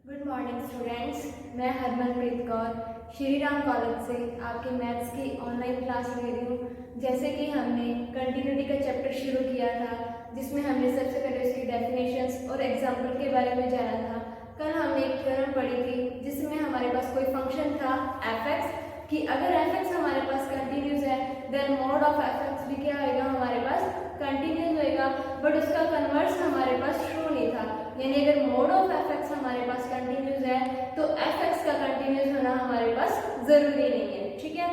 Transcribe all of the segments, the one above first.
Good morning students, मैं Harmanpreet Kaur Shri Ram college से आपके मैथ्स की ऑनलाइन क्लास ले रही हूँ। जैसे कि हमने कंटिन्यूटी का चैप्टर शुरू किया था, जिसमें हमने सबसे पहले उसकी डेफिनेशंस और एग्जाम्पल के बारे में जाना था। कल हमने एक थ्योरम पढ़ी थी जिसमें हमारे पास कोई फंक्शन था f(x) कि अगर f(x) हमारे पास कंटिन्यूस है देन मोड ऑफ f(x) भी क्या होगा, हमारे पास कंटिन्यूस होएगा। बट उसका कन्वर्स हमारे पास ट्रू नहीं था, यानी अगर मोड ऑफ f(x) हमारे पास कंटिन्यूस है तो f(x) का कंटिन्यूस होना हमारे पास जरूरी नहीं है। ठीक है,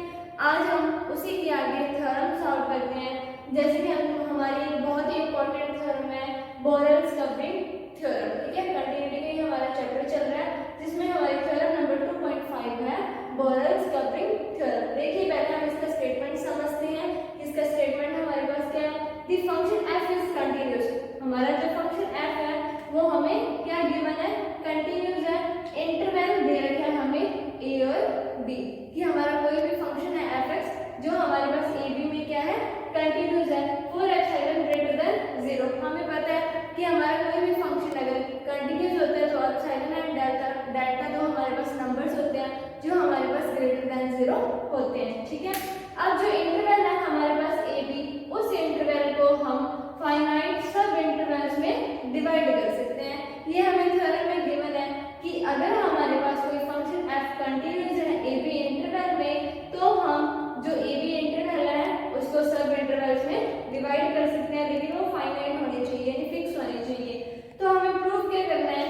आज हम उसी के आगे थ्योरम सॉल्व करते हैं। जैसे कि हमारी बहुत ही इंपॉर्टेंट थ्योरम है बोरेल्स कवरिंग थ्योरम। ठीक है, कंटिन्यूटी का ही हमारा चैप्टर चल रहा है जिसमें हमारी थ्योरम नंबर 2.5 है बोरेल्स कवरिंग थ्योरम। देखिए पहले हम इसका स्टेटमेंट समझते हैं। इसका स्टेटमेंट हमारे पास क्या है, the function f is continuous. हमारा जो फंक्शन f है वो हमें क्या गिवन है, कंटिन्यूस है। इंटरवल दे रखा है हमें a और b कि हमारा कोई भी फंक्शन है f(x) जो हमारे पास a b में क्या है, कंटिन्यूस है फॉर एप्सिलॉन ग्रेटर देन 0। हमें पता है कि हमारा कोई भी फंक्शन अगर कंटिन्यूस होता है तो एप्सिलॉन एंड डेल्टा दो हमारे पास नंबर्स होते हैं जो हमारे पास ग्रेटर देन 0 होते हैं। ठीक है, अब जो इंटरवल है हमारे पास a b, उस इंटरवल को हम फाइनाइट सब इंटरवल्स में डिवाइड कर सकते हैं। ये हमें थ्योरम में गिवन है कि अगर हमारे पास कोई फंक्शन f कंटिन्यूस है a b इंटरवल में तो हम जो a b इंटरवल है उसको सब इंटरवल्स में डिवाइड कर सकते हैं, लेकिन वो फाइनाइट होने चाहिए, यानी फिक्स होने चाहिए। तो हमें प्रूफ क्या करना है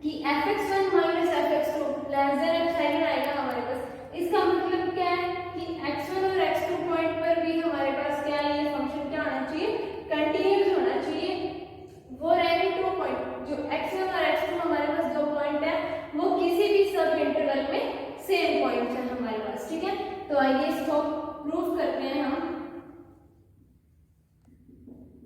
कि f(x1 - f(x2) less than epsilon आएगा हमारे पास। इसका मतलब क्या है कि x1 और x2 पॉइंट पर भी हमारे पास क्या है, ये फंक्शन क्या होना चाहिए, कंटिन्यूस होना चाहिए। फॉर एनी टू पॉइंट, जो x1 और x2 हमारे पास दो पॉइंट है वो किसी भी सब इंटरवल में सेम पॉइंट है हमारे पास। ठीक है, तो आइए इसको प्रूफ करते हैं हम।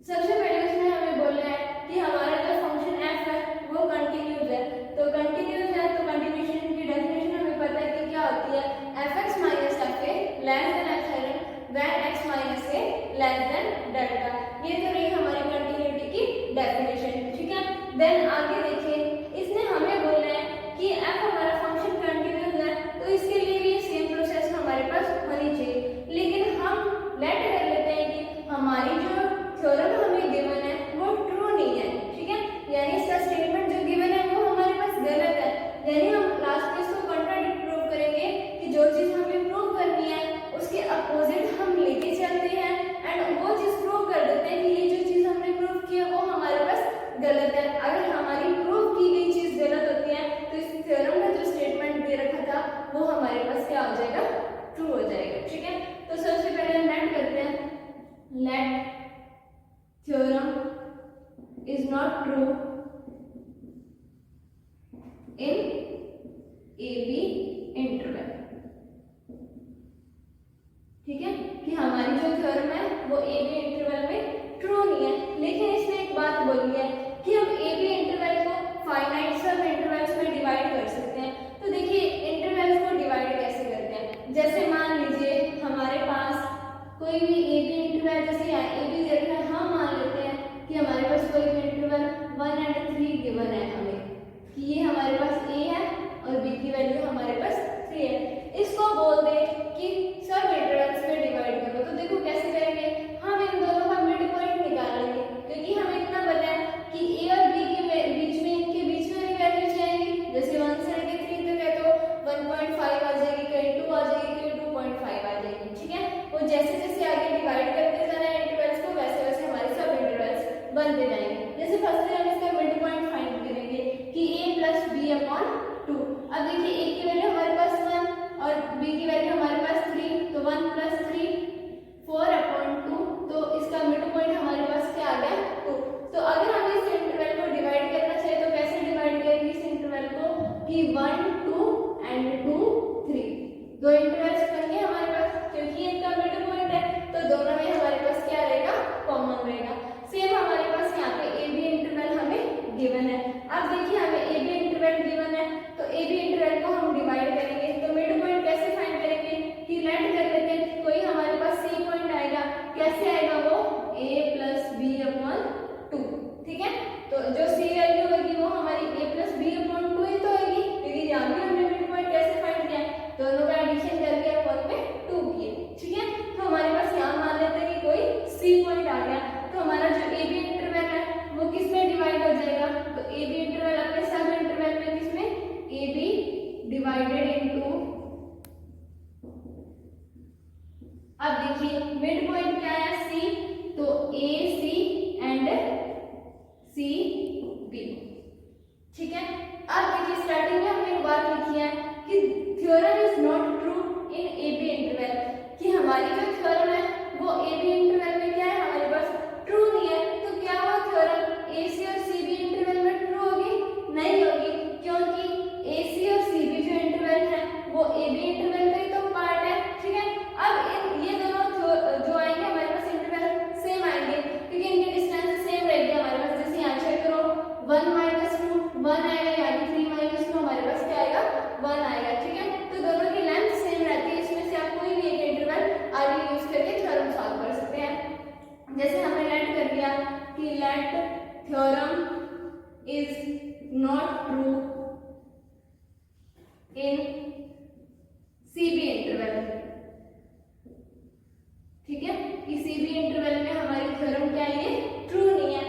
सबसे पहले इसमें हमें बोलना है कि हमारा जो फंक्शन f है वो कंटिन्यूस है। तो कंटिन्यूस है तो कंटिन्यूशन की डेफिनेशन हमें पता है कि क्या होती है, f(x - f(a) less than epsilon when x - a less than delta. ये तो रही हमारी कंटिन्यूटी की डेफिनेशन। ठीक है, देन आगे देखिए, इसने हमें बोलना है कि f हमारा फंक्शन कंटिन्यूस है तो इसके लिए भी सेम प्रोसेस हमारे पास होनी चाहिए। लेकिन हम लेट कर लेते हैं कि हमारी जो थ्योरम हमें गिवन है वो ट्रू नहीं है। ठीक है, यानी इसका स्टेटमेंट जो गिवन है वो हमारे पास गलत है, यानी हम लास्ट में इसको कॉन्ट्राडिक्ट प्रूव करेंगे कि जो चीज हमें प्रूव करनी है उसके अपोजिट हम लेके चलते हैं एंड वो चीज प्रूव कर देते हैं कि ये जो चीज हमने प्रूव की है वो हमारे पास गलत है। अगर हमारी प्रूव की गई चीज गलत होती है तो इस थ्योरम का जो स्टेटमेंट दे रखा था वो हमारे पास क्या हो जाएगा, ट्रू हो जाएगा। ठीक है, तो सबसे पहले हम लेट करते हैं, late theorem is not true in AB interval। ठीक है, कि हमारी जो थ्योरम है वो AB इंटरवल में ट्रू नहीं है, लेकिन इसने एक बात बोली है कि हम AB इंटरवल को फाइनाइट सब इंटरवल्स में डिवाइड कर सकते हैं। तो देखिए इंटरवल्स को डिवाइड कैसे करते हैं, जैसे मान लीजिए हमारे पास कोई भी AB इंटरवल, जैसे AB दे रखा है, हम मान लेते हैं कि हमारे पास कोई भी इंटरवल 1 और 3 गिवन है हमें कि ये हमारे पास A है और B की वैल्यू हमारे पास 3 है। इसको बोल दे कि सब इंटरवल्स में डिवाइड करो, तो देखो कैसे करेंगे, हम इन दोनों का मिड पॉइंट निकालेंगे क्योंकि हमें इतना पता है कि A और B के बीच में, इनके बीच में वैल्यूज आएंगी। जैसे 1 से लेकर 3 तक है तो 1.5 आ जाएगी, कहीं 2 आ जाएगी, कहीं 2.5 आ जाएगी। ठीक है, वो जैसे जैसे आगे डिवाइड करते जाना है इंटरवल्स को वैसे वैसे हमारे सब इंटरवल्स बनते जाएंगे। जैसे फर्स्ट हम इसका मिड पॉइंट फाइंड करेंगे कि a + b/2। अब देखिए a की वैल्यू हमारे पास 1 और b की वैल्यू हमारे पास 3, तो 1 + 3 4/2, तो इसका मिड पॉइंट हमारे पास क्या आ गया, 2। तो अगर हम इस इंटरवल को डिवाइड करना चाहे तो कैसे डिवाइड करेंगे इस इंटरवल को कि 1 2 एंड 2 3, दो इंटरवल्स बन गए हमारे पास क्योंकि इनका मिड पॉइंट है तो दोनों में हमारे पास क्या रहेगा, कॉमन रहेगा। सेम हमारे पास यहाँ पे AB इंटरवल हमें गिवन है। अब देखिए हमें AB इंटरवल गिवन है तो AB इंटरवल को हम बात लिखी है कि theorem is not true in A B interval, कि हमारी जो थ्योरम है वो ए बी इंटरवल में क्या है, हमारे पास ट्रू नहीं है। तो क्या वो थ्योरम ए सी और सी बी इंटरवल में ट्रू होगी? नहीं होगी, क्योंकि ए सी और सी बी जो इंटरवल है वो ए बी इंटरवल का ही तो पार्ट है। ठीक है, अब ये दोनों जो आएंगे हमारे पास इंटरवल सेम आएंगे, क्योंकि इनकी डिस्टेंस सेम रहेगी हमारे पास। जैसे यहाँ चेक करो 1 - 2 1 आएगा, यानी 3 - 2 हमारे पास क्या आएगा, 1 आएगा। ठीक है, तो दोनों की लेंथ सेम रहती है, इसमें से आप कोई भी एक इंटरवल आगे यूज करके थ्योरम सॉल्व कर सकते हैं। जैसे हमने लेट कर दिया कि let theorem is not true in C B interval. ठीक है, कि सी बी इंटरवल में हमारी थ्योरम क्या है, ये ट्रू नहीं है।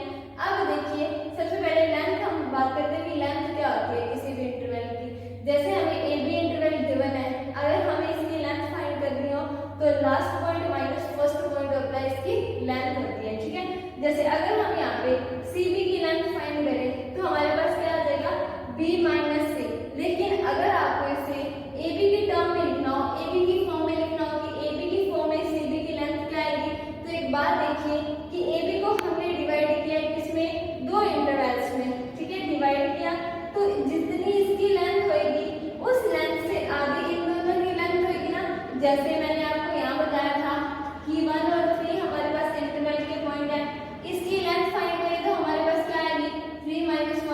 अब देखिए सबसे पहले लेंथ हम बात करते हैं कि लेंथ क्या होती है किसी भी इंटरवल की। जैसे हमें ए बी इंटरवल गिवन है, अगर हमें इसकी लेंथ फाइंड करनी हो तो last point minus first point होता है, इसकी लेंथ होती है। ठीक है, जैसे अगर हम यहाँ पे सी बी की लेंथ फाइंड करें तो हमारे पास क्या आ जाएगा, बी माइनस सी। लेकिन अगर आपको इसे ए बी की टर्म में लिखना हो, ए बी की फॉर्म में लिखना हो कि ए बी की फॉर्म में सी बी की लेंथ क्या आएगी, तो एक बात देखिए कि ए बी को हमने डिवाइड किया किसमें, दो इंटरवल्स में। ठीक है, डिवाइड किया तो जितनी इसकी लेंथ होगी उस लेंथ से आगे इन दोनों की लेंथ होगी ना। जैसे मैंने आपको यहाँ बताया था कि 1 और 3 हमारे पास इंटरवल के पॉइंट है, इसकी लेंथ फाइंड करें तो हमारे पास क्या आएगी, 3 - 1 =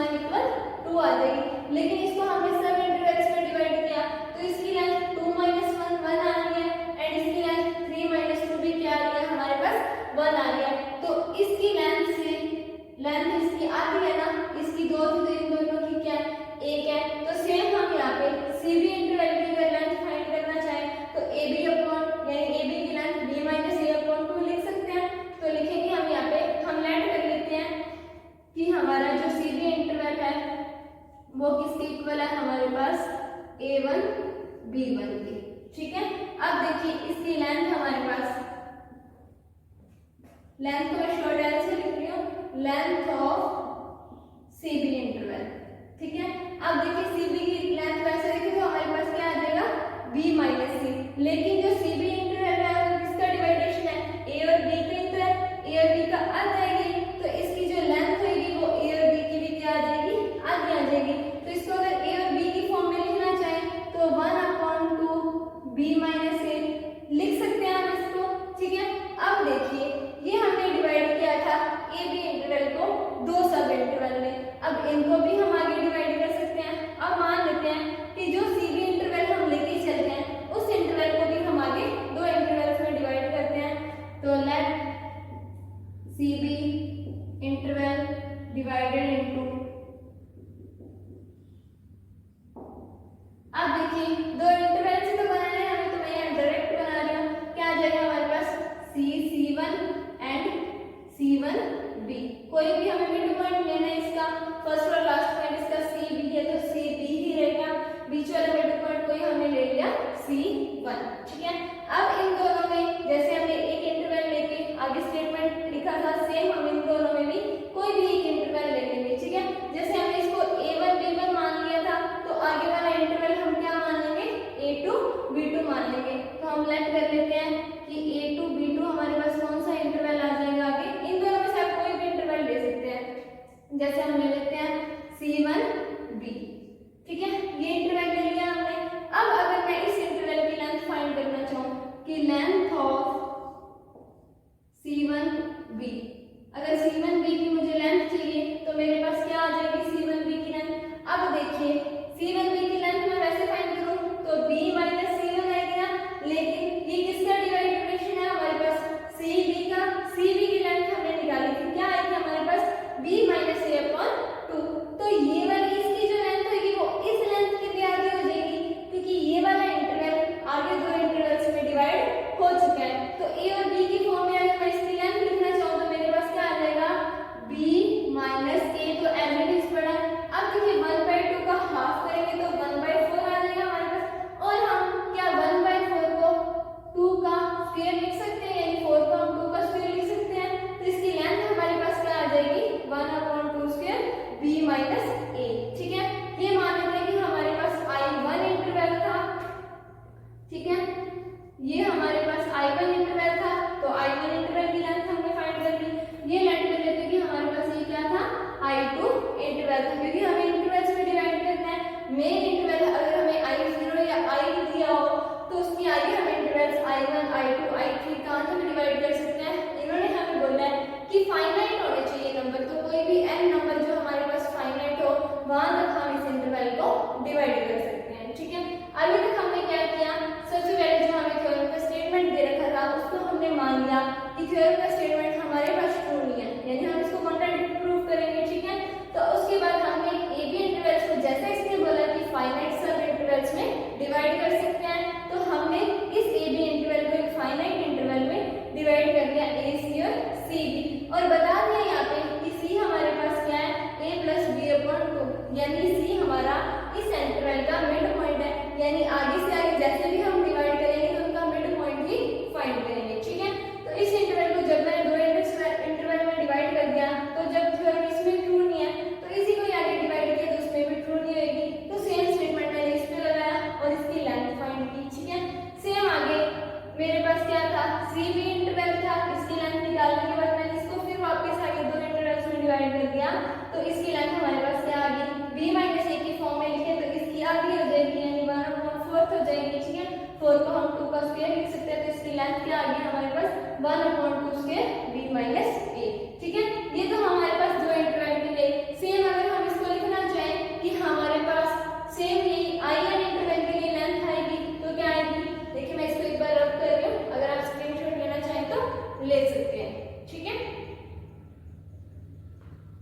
2 आ जाएगी। लेकिन इसको हमने सब इंटरवल्स में डिवाइड किया तो इसकी लेंथ 2 - 1 1 आ रही है, एंड इसकी लेंथ 3 - 2 भी क्या आ रही है, हमारे पास 1 आ रही है। तो इसकी लेंथ से लेंथ इसकी आधी है ना, इसकी 2 तो इन दोनों की क्या है, 1 है। तो सेम हम यहाँ पे सी बी इंटरवल की अगर लेंथ फाइंड करना चाहें तो ए बी अपॉन यानी ए बी की लेंथ बी माइनस ए अपॉन 2 लिख सकते हैं। तो लिखेंगे हम यहाँ पे, हम लेट कर लेते हैं कि हमारा जो सी बी इंटरवल है वो किसके इक्वल है, हमारे पास a1 b1 की। ठीक है, अब देखिए इसकी लेंथ हमारे पास, लेंथ को मैं शॉर्ट एल से लिख रही हूँ, length of C B interval. ठीक है, अब देखिए सी बी की लेंथ वैसे देखिए तो हमारे पास क्या आ जाएगा, b माइनस सी। लेकिन जो सी बी इंटरवल है वो किसका डिवाइडेशन है, a और b का ही तो है, a और b का अर्ध आएगी। तो इसकी जो लेंथ होगी वो a और b की भी क्या आ जाएगी, आधी आ जाएगी। तो इसको अगर a और b की फॉर्म में लिखना चाहें तो 1/2 b माइनस a लिख सकते हैं हम इसको। ठीक है, अब देखिए ये हमने डिवाइड किया था ए बी इंटरवल को दो सब इंटरवल में, अब इनको भी हम आगे डिवाइड कर सकते हैं। अब मान लेते हैं कि जो सी बी इंटरवल हम लेके चलते हैं उस इंटरवल को भी हम डिवाइड कर सकते हैं। ठीक है, अभी तक हमने क्या किया, सबसे पहले जो हमें थ्योरम का स्टेटमेंट दे रखा था उसको हमने मान लिया कि थ्योरम का स्टेटमेंट हमारे पास ट्रू नहीं है, यानी हम इसको कॉन्ट्राडिक्ट प्रूव करेंगे। ठीक है, तो उसके बाद हमने ए बी इंटरवल्स को जैसे इसने बोला कि फाइनाइट सब इंटरवल्स में डिवाइड कर सकते हैं, तो हमने इस ए बी इंटरवल को एक फाइनाइट इंटरवल में डिवाइड कर दिया, ए सी और सी बी, और बता दिया यहाँ पे कि सी हमारे पास क्या है, a प्लस बी अपॉन 2, यानी सी हमारा इस इंटरवल का मिड पॉइंट है, यानी आगे से आगे जैसे भी हम डिवाइड करेंगे तो उनका मिड पॉइंट ही फाइंड करेंगे। ठीक है, तो इस इंटरवल को जब मैंने दो इंटरवल में डिवाइड कर दिया, तो जब थ्योरम इसमें ट्रू नहीं है तो इसी को आगे डिवाइड किया तो उसमें भी ट्रू नहीं होगी, तो सेम स्टेटमेंट मैंने इस पे लगाया और इसकी लेंथ फाइंड की। ठीक है, सेम आगे मेरे पास क्या था, सी बी इंटरवल था, इसकी लेंथ निकालने के बाद मैंने इसको फिर वापस आगे दो इंटरवल्स में डिवाइड कर दिया, तो इसकी लेंथ हमारे पास क्या आ गई, b माइनस ए की फॉर्म में लिखे तो इसकी आधी हो जाएगी, यानी 1/4 हो जाएगी। ठीक है, 4 को हम 2 का स्क्वायर लिख सकते हैं, तो इसकी लेंथ क्या आ गई हमारे पास 1/2 स्क्वायर b माइनस ए। ठीक है, ये तो हमारे पास दो इंटरवल के लिए। सेम अगर हम इसको लिखना चाहें कि हमारे पास सेम यही आई एन इंटरवल के लिए लेंथ आएगी, तो क्या आएगी, देखिए मैं इसको एक बार रब कर रही हूँ, अगर आप स्क्रीनशॉट लेना चाहें तो ले सकते हैं। ठीक है,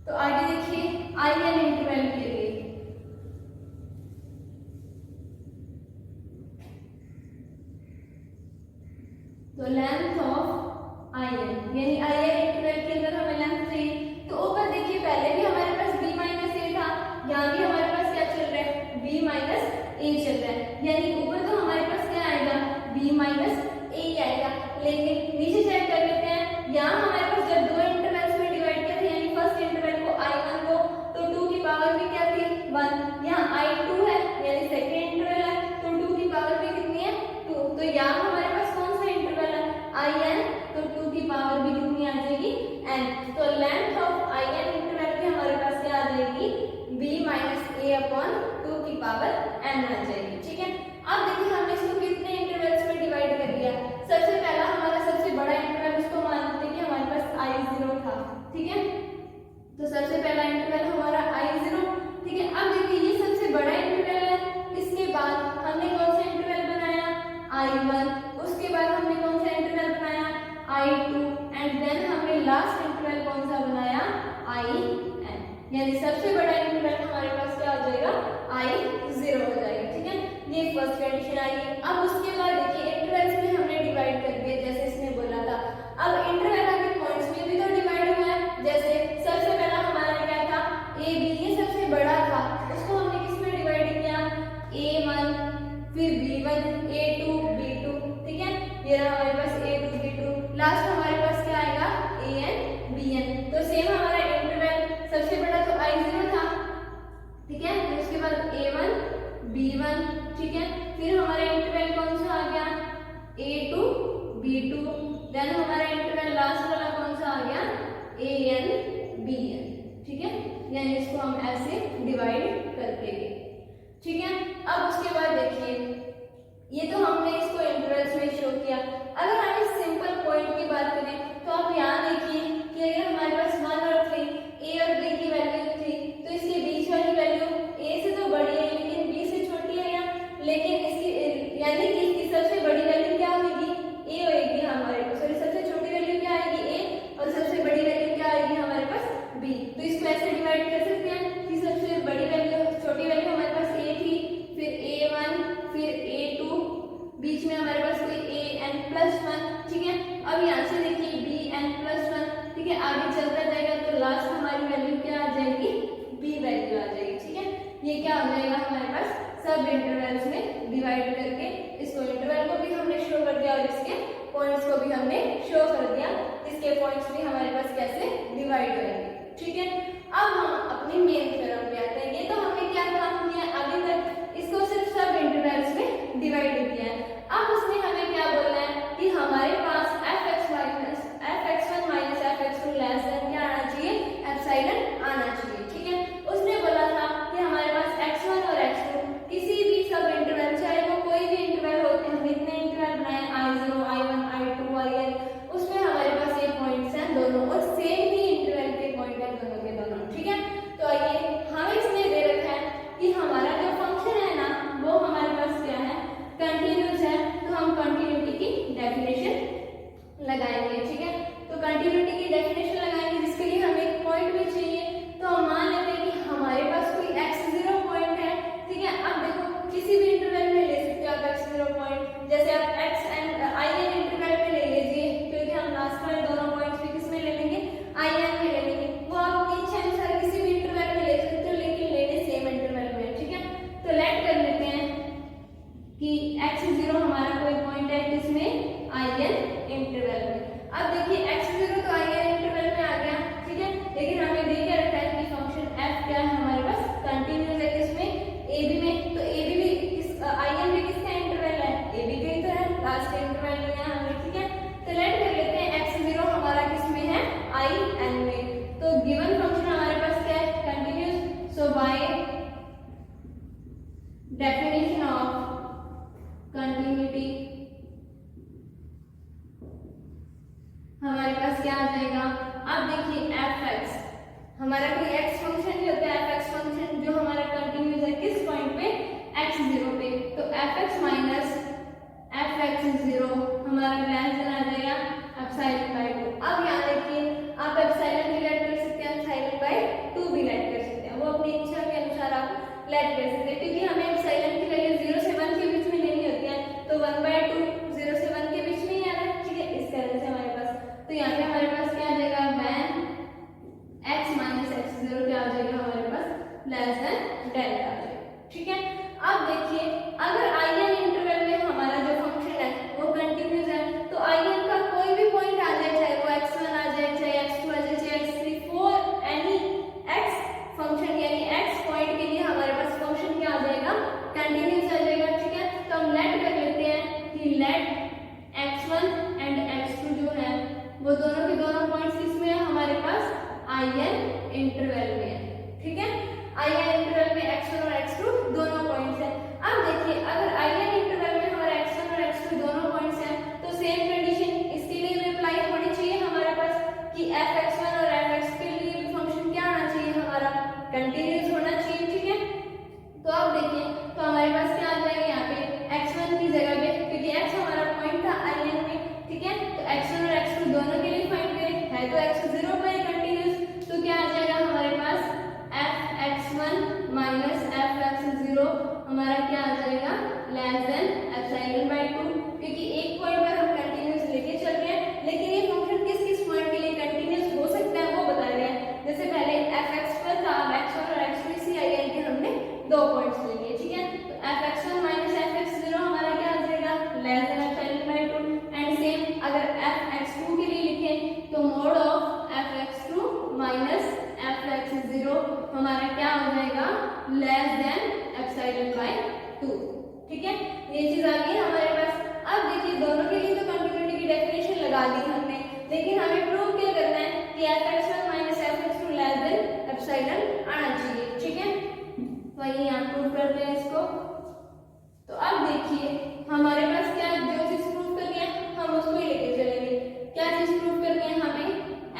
तो आगे देखिए आई एन इंटरवल के लिए तो लेंथ ऑफ आई एन, यानी आई एन इंटरवल के अंदर हमें लेंथ चाहिए, तो ऊपर देखिए पहले भी हमारे पास b माइनस ए था, यहाँ भी हमारे पास क्या चल रहा है, b माइनस ए चल रहा है, यानी ऊपर तो हमारे पास क्या आएगा, b माइनस ए ही आएगा, लेकिन नीचे चेक कर लेते हैं, यहाँ हमारे पास जब दो इंटरवल्स में डिवाइड किया था, यानी फर्स्ट इंटरवल को I1 को, तो 2 की पावर भी क्या थी 1, यहाँ I2 है यानी सेकेंड इंटरवल है, तो 2 की पावर भी कितनी है 2, तो यहाँ हमारे पास कौन सा इंटरवल है IN, तो 2 की पावर भी कितनी आ जाएगी n, तो लेंथ ऑफ IN इंटरवल की हमारे पास क्या आ जाएगी b माइनस ए अपॉन 2 की पावर n आ जाएगी। ठीक है, अब देखिए हमने इसको कितने इंटरवल्स में डिवाइड कर दिया, सबसे पहला हमारा सबसे बड़ा इंटरवल उसको मानते हैं कि हमारे पास I0 था। ठीक है, तो सबसे पहला इंटरवल हमारा I0। ठीक है, अब देखिए ये सबसे बड़ा इंटरवल है, इसके बाद हमने कौन सा इंटरवल बनाया I1, उसके बाद हमने कौन सा इंटरवल बनाया I2, एंड देन हमने लास्ट इंटरवल कौन सा बनाया IN, यानी सबसे बड़ा इंटरवल हमारे पास क्या हो जाएगा I0 हो जाएगा। ठीक है, ये फर्स्ट कंडीशन आई। अब उसके बाद देखिए इंटरवल्स में हमने डिवाइड कर दिया जैसे इसने बोला था, अब इंटरवल आगे पॉइंट्स में भी तो डिवाइड हुआ है, जैसे सबसे पहला हमारा क्या था ए बी, ये सबसे बड़ा था, उसको हमने किस में डिवाइड किया A1, फिर B1, A2, B2। ठीक है, ये रहा हमारे पास A2, B2, लास्ट हमारे पास क्या आएगा AN, BN। तो सेम हमारा इंटरवल सबसे बड़ा तो I0 था। ठीक है, फिर उसके बाद A1, B1। ठीक है, फिर हमारा इंटरवल कौन सा आ गया A2, B2, देन हमारा इंटरवल लास्ट वाला कौन सा आ गया AN, BN। ठीक है, यानी इसको हम ऐसे डिवाइड करते गए। ठीक है, अब उसके बाद देखिए ये तो हमने इसको इंटरवल्स में शो किया, अगर हम इस सिंपल पॉइंट की बात करें तो आप यहाँ देखिए कि अगर हमारे पास 1 और 3 a और b की वैल्यू थी, तो इसके बीच वाली वैल्यू a से तो बड़ी है लेकिन b से छोटी है यहाँ, लेकिन इसकी यानी कि इसकी सबसे बड़ी वैल्यू क्या होगी a होगी हमारे पास, सॉरी सबसे छोटी वैल्यू क्या आएगी a और सबसे बड़ी वैल्यू क्या आएगी हमारे पास b। तो इसको ऐसे डिवाइड कर सकते हैं कि सबसे बड़ी वैल्यू छोटी वैल्यू हमारे पास a थी, फिर a1, फिर a2, बीच में हमारे पास कोई an+1। ठीक है, अब यहाँ से देखिए bn+1। ठीक है, आगे चलता जाएगा तो लास्ट हमारी वैल्यू क्या आ जाएगी b वैल्यू आ जाएगी। ठीक है, ये क्या हो जाएगा हमारे पास सब इंटरवल्स में डिवाइड करके, इसको इंटरवल को भी हमने शो कर दिया और इसके पॉइंट्स को भी हमने शो कर दिया, इसके पॉइंट्स भी हमारे पास कैसे डिवाइड करेंगे। ठीक है, अब हम अपनी मेन थ्योरम पे आते हैं। ये तो हमने क्या काम किया अभी तक, इसको सिर्फ सब इंटरवल्स में डिवाइड किया है। अब उसने हमें क्या बोलना है कि हमारे पास fx1 minus fx2 less than क्या आना चाहिए एप्सिलॉन आना चाहिए। ठीक है, उसने बोला था कि हमारे पास x1 और x2 किसी भी सब इंटरवल, चाहे वो कोई भी इंटरवल होते हैं, जितने इंटरवल बनाए I0, I1, I2, IN, उसमें हमारे पास ये पॉइंट्स हैं दोनों और सेम ही इंटरवल के पॉइंट हैं दोनों के दोनों। ठीक है, तो आइए हमें इसने दे रखा है कि डेफिनेशन ऑफ कंटिन्यूटी हमारे पास क्या आ जाएगा। अब देखिए एफ एक्स, हमारा कोई एक्स फंक्शन भी होता है, एफ एक्स फंक्शन जो हमारा कंटिन्यूस है किस पॉइंट पे, एक्स जीरो पे। तो F x minus F x zero हमारा लेस देन आ जाएगा एप्सिलॉन बाय 2। अब यहाँ देखिए आप एप्सिलॉन भी लेट कर सकते हैं, एप्सिलॉन बाय 2 भी लेट कर सकते हैं, वो अपनी इच्छा के अनुसार आप लेट कर सकते हैं, क्योंकि हमें एप्सिलॉन की वैल्यू 0 से 1 के बीच में लेनी होती है। तो 1/2 0 से 1 के बीच में ही आ रहा है, ठीक है, इस तरह से हमारे पास। तो यहाँ पे हमारे पास क्या आ जाएगा, when x minus X zero क्या आ जाएगा हमारे पास, लेस देन डेल्टा आ जाएगा, ठीक है। अब देखिए अगर आई एन इंटरवल में हमारा जो फंक्शन है वो कंटिन्यूस है, तो आई एन का कोई भी पॉइंट आ जाए, चाहे वो x1 आ जाए, चाहे x2 आ जाए, चाहे x3, for any x function यानी x पॉइंट के लिए हमारे पास फंक्शन क्या आ जाएगा, कंटिन्यूस आ जाएगा, ठीक है। तो हम लेट कर लेते हैं कि लेट x1 एंड x2 जो है वो दोनों के दोनों पॉइंट्स किसमें है, हमारे पास आई एन इंटरवल में है, ठीक है। आई एन इंटरवल में x1 और x2 दोनों पॉइंट्स हैं। अब देखिए अगर आई एन इंटरवल में हमारा x1 और x2 दोनों पॉइंट्स हैं, तो सेम कंडीशन इसके लिए भी अप्लाई होनी चाहिए हमारे पास कि f(x1) और f(x) के लिए भी फंक्शन क्या आना चाहिए, हमारा कंटिन्यूस होना चाहिए, ठीक है। तो अब देखिए तो हमारे पास क्या आ जाएगा यहाँ पे x1 की जगह पे, क्योंकि x हमारा पॉइंट था आई एन में, ठीक है। तो x1 और x2 दोनों के लिए फाइंड करें, है तो x0 पर कंटिन्यूस, तो क्या आ जाएगा हमारे पास f(x1) माइनस f(x0) हमारा क्या आ जाएगा, लेस देन एप्सिलॉन बाय 2, क्योंकि एक पॉइंट पर हम कंटिन्यूस लेके चल रहे हैं, लेकिन ये फंक्शन किस किस पॉइंट के लिए कंटिन्यूस हो सकता है वो बता रहे हैं। जैसे पहले f(x) पर था, अब x1 और x2 इसी आई एन के हमने दो पॉइंट्स ले लिए, ठीक है। तो f(x1) माइनस f(x0) हमारा क्या आ जाएगा, less than epsilon by 2। And same अगर f(x2) के लिए लिखें तो mode of f(x2) minus f(x0) हमारा क्या हो जाएगा, लेस देन एप्सिलॉन बाय 2, ठीक है। ये चीज आ गई हमारे पास। अब देखिए दोनों के लिए तो कंटिन्यूटी की डेफिनेशन लगा दी हमने, लेकिन हमें प्रूव क्या करना है कि f(x1) minus f(x2) less than epsilon आना चाहिए, ठीक है। तो ये यहाँ प्रूव करते हैं इसको। तो अब देखिए हमारे पास क्या जो चीज प्रूव करनी है हम उसको ही लेके चलेंगे। क्या चीज प्रूव करनी है हमें,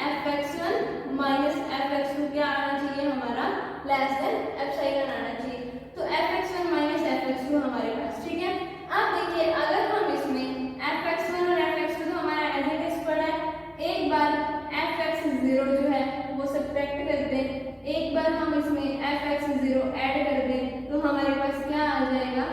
f(x1) माइनस f(x2) क्या आना चाहिए हमारा, लेस देन एप्सिलॉन आना चाहिए। तो f(x1) माइनस f(x2) हमारे पास, ठीक है। अब देखिए अगर हम इसमें f(x1) और f(x2) तो हमारा एज इट इज पड़ा है, एक बार f(x0) जो है वो सब्ट्रैक्ट कर दें, एक बार हम इसमें f(x0) ऐड कर दें, तो हमारे पास क्या आ जाएगा,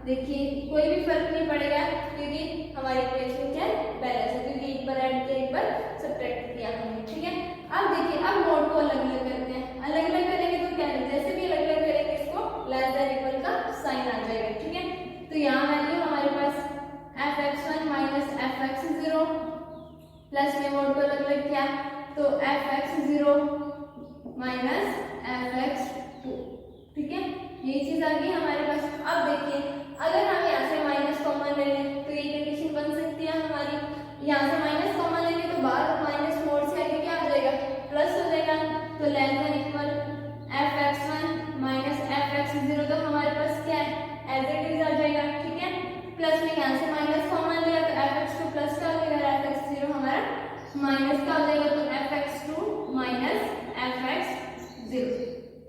देखिए कोई भी फर्क नहीं पड़ेगा, क्योंकि हमारी इक्वेशन क्या है, बैलेंस है, क्योंकि एक बार ऐड किया एक बार सब्ट्रैक्ट किया हमने, ठीक है। अब देखिए अब मोड को अलग अलग करते हैं, अलग अलग करेंगे तो क्या है, जैसे भी अलग अलग करेंगे इसको लेस देन इक्वल का साइन आ जाएगा, ठीक है। तो यहाँ वैल्यू हमारे पास f(x1) माइनस f(x0) प्लस में मोड को अलग अलग किया तो f(x0) माइनस f(x2), ठीक है। ये चीज आ गई हमारे पास। अब देखिए अगर हम यहाँ से माइनस कॉमन ले लें तो ये कंडीशन बन सकती है हमारी, यहाँ से माइनस कॉमन लेंगे तो बाहर माइनस मोड से आगे क्या आ जाएगा, प्लस हो जाएगा, तो less than equal f(x1) minus f(x0) तो हमारे पास क्या है, एज इट इज आ जाएगा, ठीक है। प्लस में यहाँ से माइनस कॉमन लिया तो f(x2) प्लस का हो जाएगा, f(x0) हमारा माइनस का हो जाएगा, तो f(x2) माइनस f(x0),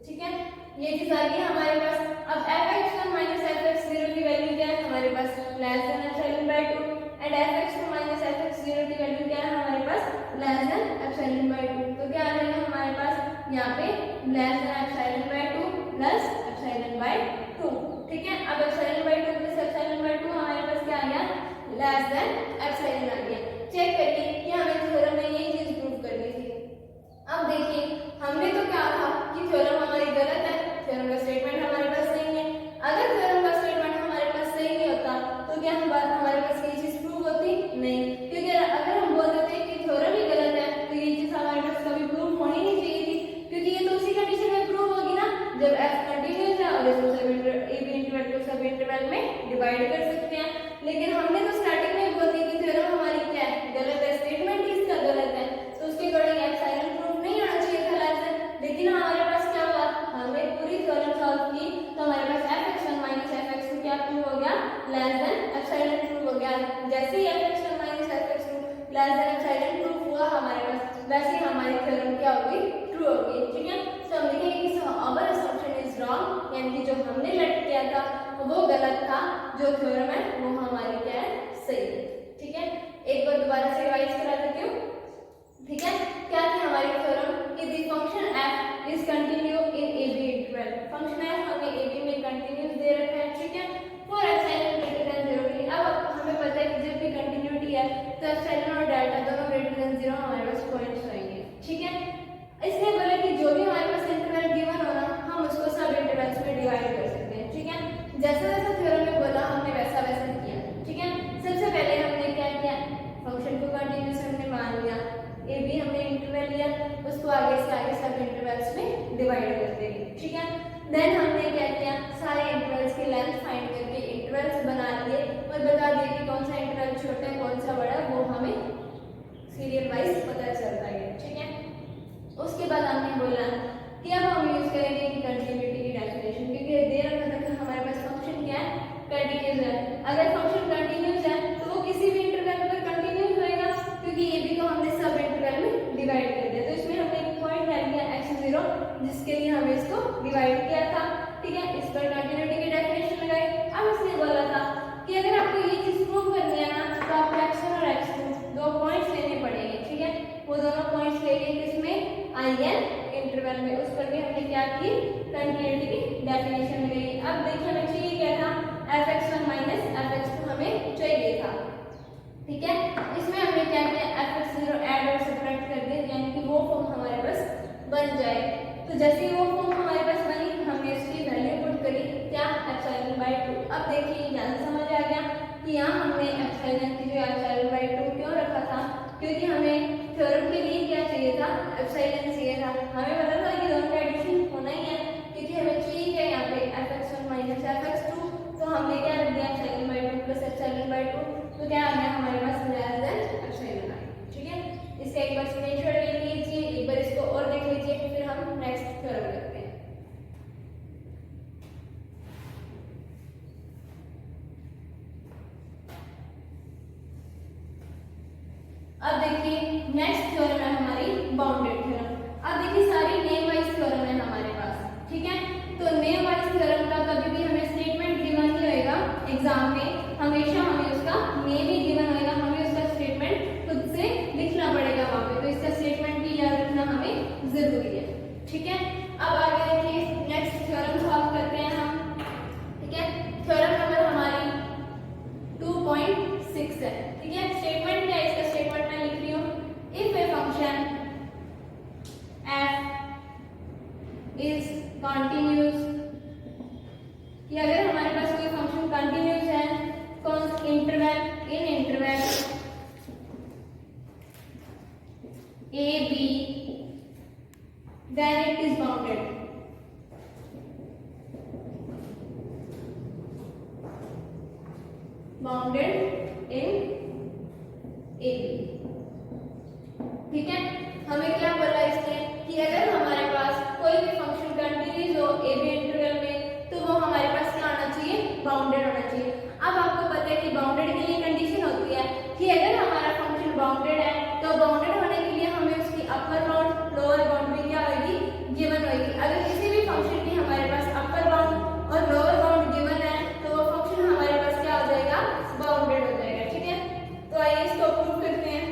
ठीक है। ये चीज आ गई हमारे पास। अब f(x1) माइनस f(x0) की वैल्यू क्या है हमारे पास, less than epsilon by 2, and f(x2) minus f(x0) की वैल्यू क्या है हमारे पास, लेस देन एप्सिलॉन बाय 2। तो क्या आ जाएगा हमारे पास यहाँ पे less than epsilon by 2 plus epsilon by 2, ठीक है। अब epsilon by 2 plus epsilon by 2 हमारे पास क्या आ गया, लेस देन एप्सिलॉन आ गया। चेक करिए कि हमें थ्योरम में ये चीज प्रूव करनी थी। अब देखिए हमने तो क्या था कि थ्योरम हमारी गलत है, थ्योरम का स्टेटमेंट हमारे पास नहीं है। अगर थ्योरम का स्टेटमेंट हमारे पास सही नहीं होता तो क्या हमारे पास ये चीज प्रूव होती, नहीं, क्योंकि अगर हम बोल देते कि थ्योरम ही गलत है तो ये चीज हमारे पास कभी प्रूव होनी नहीं चाहिए थी, क्योंकि ये तो उसी कंडीशन में प्रूव होगी ना जब f कंटीन्यूअस है और इसको सब इंटरवल को सब इंटरवल में डिवाइड कर सकते हैं। लेकिन हमने तो स्टार्टिंग में बोल दी कि थ्योरम हमारी क्या है, गलत है, स्टेटमेंट ही इसका गलत है, तो उसके अकॉर्डिंग एप्सिलॉन प्रूफ नहीं होना चाहिए था लेस देन। लेकिन हमारे पास क्या हुआ, हमने पूरी थ्योरम सॉल्व की तो हमारे पास f(x1) माइनस वैसे ही हमारी थ्योरम क्या होगी, ट्रू होगी। ठीक है, तो हम लिखेंगे कि आवर असम्पशन इज रॉन्ग, यानी कि जो हमने लेट किया था वो गलत था, जो थ्योरम है वो हमारी क्या है, सही है। ठीक है, एक बार दोबारा से रिवाइज करा देती हूँ। ठीक है, क्या थी हमारी थ्योरम कि the function f is continue in ab interval. Function f हमें ab में कंटिन्यूस दे रखा है। ठीक है, फॉर एप्सिलॉन ग्रेटर देन 0। अब हमें पता है कि जब भी कंटिन्यूटी है तो एप्सिलॉन और डेल्टा दोनों ग्रेटर देन 0 हमारे पास पॉइंट्स होंगे। ठीक है, इसने बोला कि जो भी हमारे पास इंटरवल गिवन हो ना, हम उसको सब इंटरवल्स में डिवाइड कर सकते हैं। ठीक है, जैसा जैसा थ्योरम में बोला हमने वैसा वैसा किया। ठीक है, सबसे पहले हमने क्या किया, फंक्शन को कंटिन्यूस हमने मान लिया, ए बी हमने इंटरवल लिया, उसको आगे से आगे सब इंटरवल्स में डिवाइड कर देंगे। ठीक है, देन हमने क्या किया, सारे इंटरवल्स की लेंथ फाइंड करके इंटरवल्स बना लिए और बता दिए कि कौन सा इंटरवल छोटा है कौन सा बड़ा है, वो हमें सीरियल वाइज पता चलता है। ठीक है, उसके बाद हमने बोला कि अब हम यूज करेंगे कि कंटिन्यूटी की डेफिनेशन, क्योंकि दे रखा था कि हमारे पास फंक्शन क्या है, कंटिन्यूस है। अगर फंक्शन कंटिन्यूस है तो वो किसी भी इंटरवल पर कंटिन्यूस होएगा, क्योंकि ये भी तो हमने सब इंटरवल में डिवाइड कर दिया। तो इसमें हमने एक पॉइंट ले लिया x0, जिसके लिए हमें इसको डिवाइड किया था। ठीक है, इस पर कंटिन्यूटी की डेफिनेशन लगाई। अब इसने बोला था कि अगर आपको ये चीज प्रूव करनी है ना, तो आपको x1 और x2 दो पॉइंट्स लेने पड़ेंगे। ठीक है, वो दोनों पॉइंट्स ले लिए किसमें, in इंटरवल में। उस पर भी हमने क्या की, कंटिन्यूटी की डेफिनेशन लगाई। अब देखिए हमें चाहिए क्या था, fx1 माइनस fx2 हमें चाहिए था। ठीक है, इसमें हमने क्या किया, fx0 ऐड और सब्ट्रैक्ट कर दिया, यानी कि वो फॉर्म हमारे पास बन जाए। तो जैसे ही वो फॉर्म हमारे पास बनी, हमने इसकी वैल्यू पुट करी, क्या, ε/2। अब देखिए यहाँ से समझ आ गया कि यहाँ हमने एप्सिलॉन की जो ε/2 क्यों रखा था, क्योंकि हमें थ्योरम के लिए क्या चाहिए था, एप्सिलॉन चाहिए था। हमें पता था कि दोनों का एडिशन होना ही है, क्योंकि हमें चाहिए क्या यहाँ पे fx1 माइनस fx2, तो हमने क्या रख दिया ε/2 प्लस ε/2, तो क्या आ गया हमारे पास लेस देन एप्सिलॉन। ठीक है, इसका एक बार स्क्रीनशॉट ले लीजिए, एक बार इसको और देख लीजिए, फिर हम नेक्स्ट थ्योरम करते हैं। अब देखिए नेक्स्ट थ्योरम है हमारी बाउंडेड थ्योरम। अब देखिए सारी नेम वाइज थ्योरम है हमारे पास। ठीक है, तो नेम वाइज थ्योरम का कभी भी हमें स्टेटमेंट गिवन नहीं होएगा एग्जाम में, हमेशा हमें उसका नेम ही गिवन होएगा, हमें उसका स्टेटमेंट खुद से लिखना पड़ेगा वहां पे। तो इसका स्टेटमेंट भी याद रखना हमें जरूरी है। ठीक है, अब आगे देखिए नेक्स्ट थ्योरम सॉल्व करते हैं हम। ठीक है, थ्योरम नंबर हमारी 2.6 है। ठीक है, स्टेटमेंट क्या है, इसका स्टेटमेंट मैं लिख रही हूँ, if a function f is continuous, कि अगर हमारे पास कोई फंक्शन कंटिन्यूस है, कौन interval, in interval a b, then it is bounded। Bounded in a b। ठीक है, हमें क्या बोला इसने कि अगर हमारे पास कोई भी फंक्शन कंटिन्यूस हो a b इंटरवल में, तो वो हमारे पास क्या होना चाहिए, बाउंडेड होना चाहिए। अब आपको पता है कि बाउंडेड के लिए कंडीशन होती है कि अगर हमारा फंक्शन बाउंडेड है, तो बाउंडेड होने के लिए हमें उसकी अपर बाउंड लोअर बाउंड भी क्या होगी, गिवन होगी। अगर किसी भी फंक्शन की हमारे पास अपर बाउंड और लोअर बाउंड गिवन है, तो वो फंक्शन हमारे पास क्या हो जाएगा, बाउंडेड हो जाएगा। ठीक है, तो आइए इसको प्रूव करते हैं।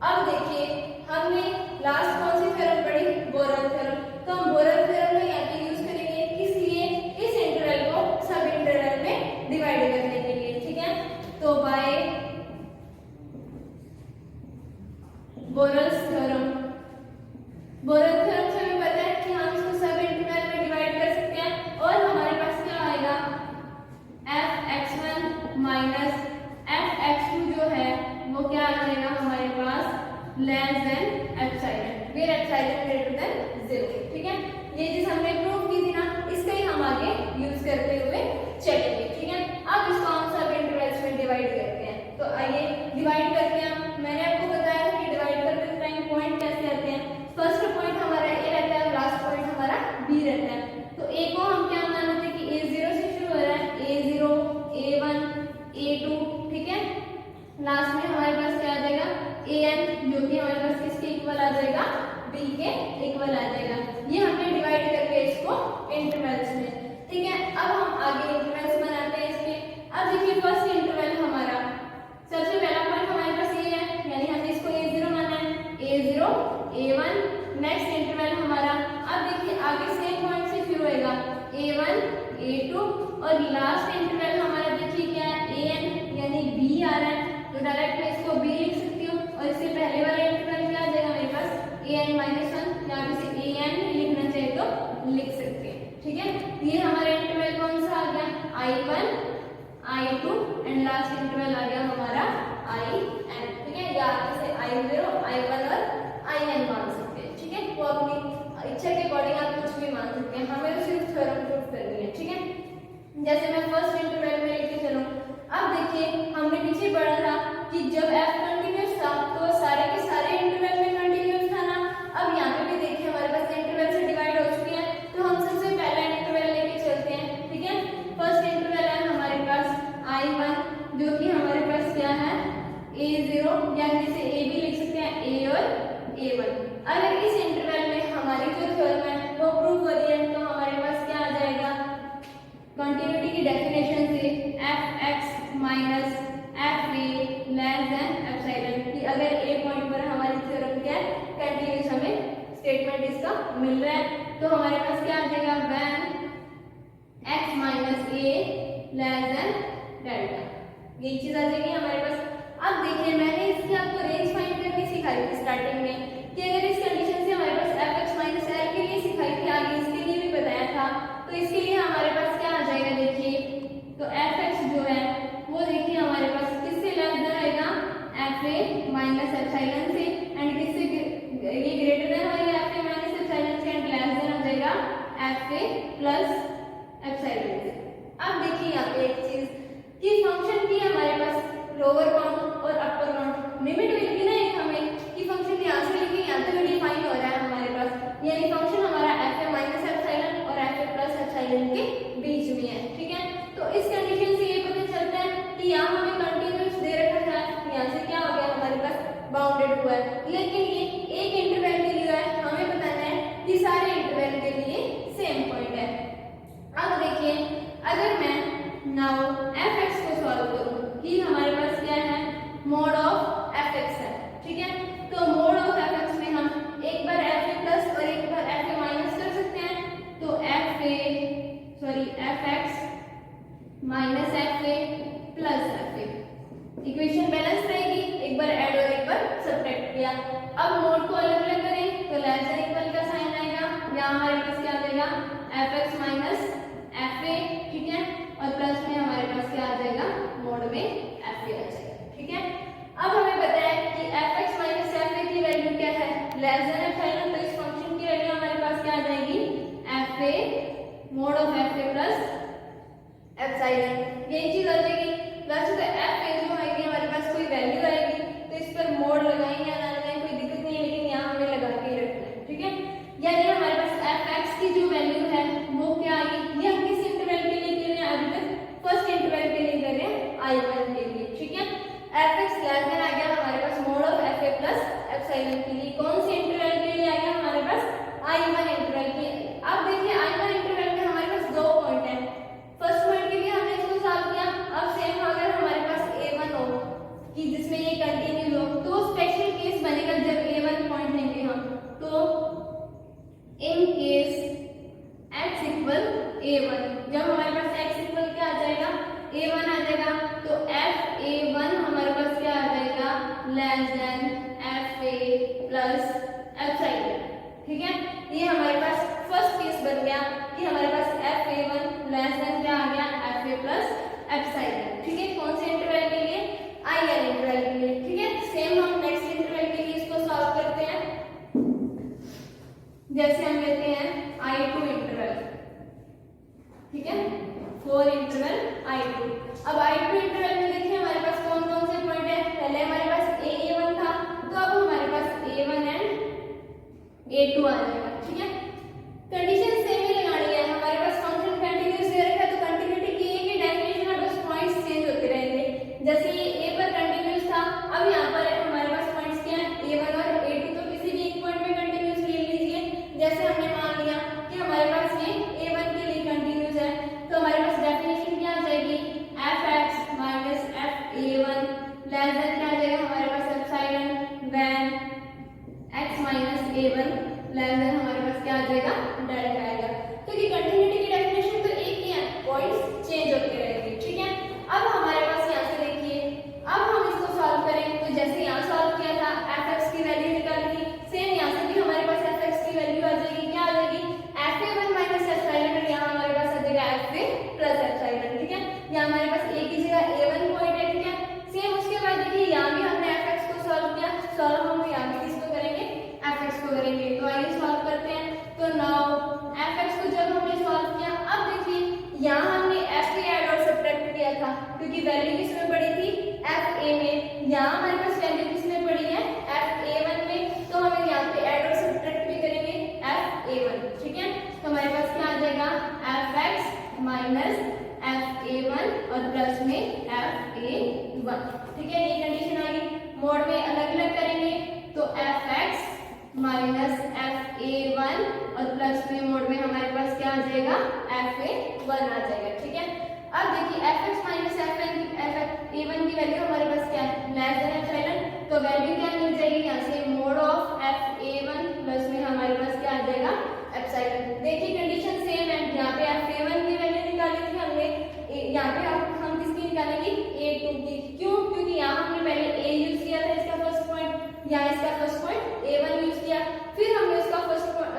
अब देखिए हमने लास्ट कौन सी थ्योरम पढ़ी, बोरर थ्योरम। तो हम बोरर थ्योरम में यहाँ पे यूज करेंगे, किस लिए, इस इंटरवल को सब इंटरवल में डिवाइड करने के लिए। ठीक है, तो by Borel's theorem, Borel theorem से हमें पता है कि हम इसको सब इंटरवल में डिवाइड कर सकते हैं, और हमारे पास क्या आएगा, fx1 माइनस fx2 जो है वो क्या आ जाएगा हमारे पास, less than epsilon, where epsilon greater than 0। ठीक है, ये चीज हमने प्रूव की थी ना, इसका ही हम आगे यूज करते हुए चलेंगे। ठीक है, अब इसको हम सब इंटरवल्स में डिवाइड करते हैं। तो आइए डिवाइड करते हैं। मैंने आपको बताया कि डिवाइड करते टाइम पॉइंट कैसे आते हैं। फर्स्ट पॉइंट हमारा a रहता है, लास्ट पॉइंट हमारा b रहता है। तो a को हम क्या मानते हैं कि a0 से शुरू हो रहा है, a0 a1 a2। ठीक है, लास्ट में हमारे पास क्या आ जाएगा, an जो कि हमारे पास किसके इक्वल आ जाएगा, b के इक्वल आ जाएगा। ये हमने डिवाइड करके इसको इंटरवल्स में, ठीक है। अब हम आगे इंटरवल्स बनाते हैं इसके। अब देखिए फर्स्ट इंटरवल हमारा सबसे पहला पॉइंट हमारे पास ये है, यानी हमने इसको a0 माना है, a0 a1। नेक्स्ट इंटरवल हमारा, अब देखिए आगे सेम पॉइंट से शुरू होएगा, a1 a2 और लास्ट इंटरवल हमारा देखिए क्या है, an यानी b आ रहा है, तो डायरेक्ट मैं इसको b लिख सकती हूँ। और इससे पहले वाला इंटरवल क्या आ जाएगा मेरे पास, an माइनस 1, यहाँ पे से an लिखना चाहिए तो लिख सकते हैं, ठीक है। ये हमारा इंटरवल कौन सा आ गया, I1 I2 and last interval आ गया हमारा IN, ठीक है। या इसे I0 I1 और IN मान सकते हैं, ठीक है। वो अपनी इच्छा के अकॉर्डिंग आप कुछ भी मान सकते हैं, हमें तो सिर्फ थ्योरम प्रूफ करनी है, ठीक है। जैसे मैं फर्स्ट इंटरवल में लेके चलूं, अब देखिए हमने पीछे पढ़ा था कि जब f कंटीन्यूअस था तो सारे के सारे इंटरवल में कंटीन्यूअस था ना। अब यहाँ पे भी देखिए हमारे पास इंटरवल से डिवाइड हो चुके हैं, तो हम सबसे पहला इंटरवल लेके चलते हैं, ठीक है। फर्स्ट इंटरवल है हमारे पास I1 जो कि हमारे पास क्या है, a0 या जैसे a भी लिख सकते हैं, a और a1। अगर इस इंटरवल में हमारी जो थ्योरम है वो प्रूव हो रही है, तो हमारे पास क्या आ जाएगा, कंटिन्यूटी की डेफिनेशन से fx minus fa less than epsilon, कि अगर a पॉइंट पर हमारी थ्योरम क्या है, कंटिन्यूअस हमें स्टेटमेंट इसका मिल रहा है, तो हमारे पास क्या आ जाएगा, when x minus a less than delta, ये चीज आ जाएगी हमारे पास। अब देखिए मैंने इसकी आपको रेंज फाइंड करनी सिखाई थी स्टार्टिंग में, कि अगर इस कंडीशन से हमारे पास fx माइनस l के लिए सिखाई थी, आगे इसके लिए भी बताया था, तो इसके लिए हमारे पास क्या आ जाएगा, देखिए तो fx जो है वो देखिए हमारे पास किससे लेस देन आएगा, fa माइनस एप्सिलॉन से, एंड किससे ये ग्रेटर देन आएगा fa माइनस एप्सिलॉन से, एंड लेस देन आ जाएगा fa प्लस एप्सिलॉन से। अब देखिए यहाँ पे एक चीज कि फंक्शन की हमारे पास लोअर बाउंड और अपर बाउंड लिमिट मिलती ना एक हमें, कि फंक्शन यहाँ से लेके यहाँ तक डिफाइन हो रहा है हमारे पास, यानी फंक्शन हमारा fa माइनस एप्सिलॉन और fa प्लस एप्सिलॉन के बीच में है, ठीक है। तो इस कंडीशन से ये पता चलता है कि यहाँ हमें कंटीन्यूअस दे रखा है, यहाँ से क्या हो गया हमारे पास बाउंडेड हुआ है, लेकिन ये एक इंटरवल के लिए है, हमें बताना है कि सारे इंटरवल के लिए सेम पॉइंट है। अब देखिए अगर मैं नाउ fx को सॉल्व करूं, कि हमारे पास क्या है, मोड ऑफ fx है, ठीक है। तो मोड ऑफ fx में हम एक बार fa प्लस और एक बार fa माइनस कर सकते हैं, तो fx minus fa plus fa, equation balance रहेगी, एक बार ऐड और एक बार सब्ट्रैक्ट किया। अब मोड को अलग अलग करें तो लेस देन इक्वल का साइन आएगा, या हमारे पास क्या आ जाएगा, fx माइनस fa, ठीक है, और प्लस में हमारे पास क्या आ जाएगा, मोड में fa आ जाएगा, ठीक है। अब हमें पता है कि fx माइनस fa की वैल्यू क्या है, लेस देन एप्सिलॉन, तो इस फंक्शन की वैल्यू हमारे पास क्या आ जाएगी, fa mode of fa plus epsilon, ये चीज आ जाएगी। वैसे तो fa जो आएगी हमारे पास कोई वैल्यू आएगी, तो इस पर मोड लगाएं या ना लगाएं कोई दिक्कत नहीं है, लेकिन यहाँ हमें लगा के ही रखना है, ठीक है। यानी हमारे पास fx की जो वैल्यू है वो क्या आएगी, ये हम किस इंटरवल के लिए कर रहे हैं, अभी तक फर्स्ट इंटरवल के लिए कर रहे हैं, I1 के लिए, ठीक है। fx लेस देन आ गया हमारे पास mod of fa plus epsilon के लिए, कौन से इंटरवल के लिए आ गया हमारे पास, I1 इंटरवल के। अब देखिए I1 इंटरवल में हमारे पास दो पॉइंट है, फर्स्ट पॉइंट के लिए हमने इसको सॉल्व किया। अब सेम अगर हमारे पास a1 हो कि जिसमें ये कंटिन्यू हो, तो स्पेशल केस बनेगा जब a1 पॉइंट लेंगे हम, तो in case x equal a1, जब हमारे पास x इक्वल क्या आ जाएगा, a1 आ जाएगा, तो fa1 हमारे पास क्या आ जाएगा, less than fa plus epsilon, ठीक है। ये हमारे पास फर्स्ट केस बन गया कि हमारे पास fa1 लेस देन क्या आ गया, fa प्लस एप्सिलॉन, ठीक है। कौन से इंटरवल के लिए, IN इंटरवल के लिए, ठीक है। सेम हम नेक्स्ट इंटरवल के लिए इसको सॉल्व करते हैं, जैसे हम लेते हैं I2 इंटरवल, ठीक है, 4 इंटरवल I2। अब I2 इंटरवल में देखिए हमारे पास कौन कौन से पॉइंट है, पहले हमारे पास a1 था, तो अब हमारे पास a1 एंड a2 आ जाएगा, ठीक है। कंडीशन सेम ही लगानी है, हमारे पास फंक्शन कंटीन्यूअस दे रखा है, तो कंटीन्यूटी की एक ही डेफिनेशन है, बस पॉइंट्स चेंज होते रहेंगे। जैसे ये a पर कंटीन्यूअस था, अब यहाँ पर हमारे पास पॉइंट्स जाएगा FA1 आ जाएगा, ठीक है। अब देखिए fx माइनस A1 की वैल्यू हमारे पास क्या है, लेस देन एप्सिलॉन, तो वैल्यू क्या मिल जाएगी यहाँ से, मोड ऑफ FA1 प्लस में हमारे पास क्या आ जाएगा, एप्सिलॉन। देखिए कंडीशन सेम है, यहाँ पे FA1 की वैल्यू निकाली थी हमने, यहाँ पे हम किसकी निकालेंगे, A2 की। क्यों, क्योंकि यहाँ हमने पहले A यूज किया था इसका फर्स्ट पॉइंट, यहाँ इसका फर्स्ट पॉइंट A1 यूज किया, फिर हमने इसका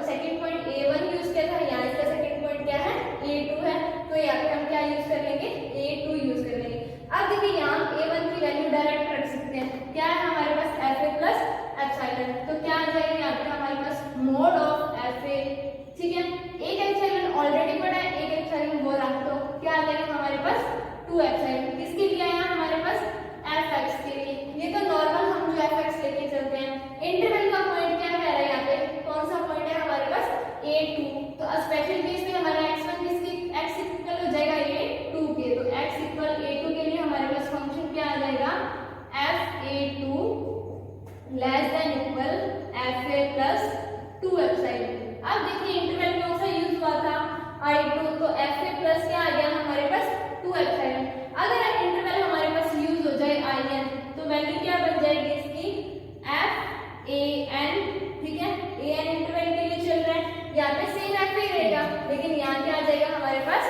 सेकंड पॉइंट A1 यूज किया था, यहाँ इसका सेकंड पॉइंट क्या है, A2 है, तो यहाँ पे हम क्या यूज कर लेंगे, A2 यूज कर लेंगे। अब देखिए यहाँ A1 की वैल्यू डायरेक्ट रख सकते हैं, क्या है हमारे पास FA प्लस एप्सिलॉन, तो क्या आ जाएगा यहाँ पे हमारे पास मोड ऑफ FA, ठीक है। एक एप्सिलॉन ऑलरेडी पड़ा है, एक एप्सिलॉन वो रख दो, क्या आ जाएगा हमारे पास 2 एप्सिलॉन, किसके लिए आया हमारे पास, fx के लिए। ये तो नॉर्मल हम जो fx लेके चलते हैं, इंटरवल का पॉइंट क्या कह रहा है यहाँ पे, कौन सा पॉइंट है हमारे पास, A2, तो स्पेशल केस में हमारा x1 किसके x इक्वल हो जाएगा A2 के, तो x इक्वल A2 के लिए हमारे पास फंक्शन क्या आ जाएगा, FA2 less than equal FA plus 2 epsilon. अब देखिए इंटरवल कौन सा यूज हुआ था, I2, तो FA प्लस क्या आ गया हमारे पास 2 एप्सिलॉन। अगर इंटरवल हमारे पास यूज हो जाए IN, तो वैल्यू क्या बन जाएगी इसकी, FAN, ठीक है, AN इंटरवल के लिए चल रहा है, यहाँ पे सेम FA रहेगा, लेकिन यहाँ क्या आ जाएगा हमारे पास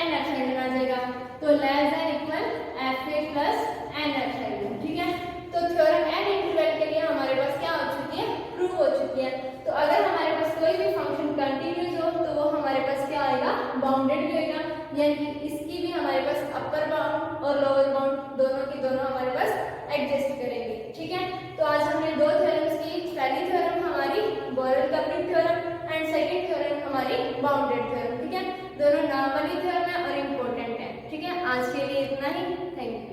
N एप्सिलॉन आ जाएगा, तो less than equal FA plus N epsilon, ठीक है। तो थ्योरम N इंटरवल के लिए हमारे पास क्या हो चुकी है, प्रूव हो चुकी है। तो अगर हमारे पास कोई भी फंक्शन कंटिन्यूअस हो तो वो हमारे पास क्या आएगा, बाउंडेड भी होगा, यानी इसकी भी हमारे पास अपर बाउंड और लोअर बाउंड दोनों की दोनों हमारे पास एडजस्ट करेंगे, ठीक है। तो आज हमने दो थ्योरम्स की, पहली थ्योरम हमारी boreal-coupling theorem and second theorem हमारी बाउंडेड थ्योरम, ठीक है। दोनों नॉर्मली थ्योरम है और इम्पोर्टेंट है, ठीक है। आज के लिए इतना ही, थैंक यू।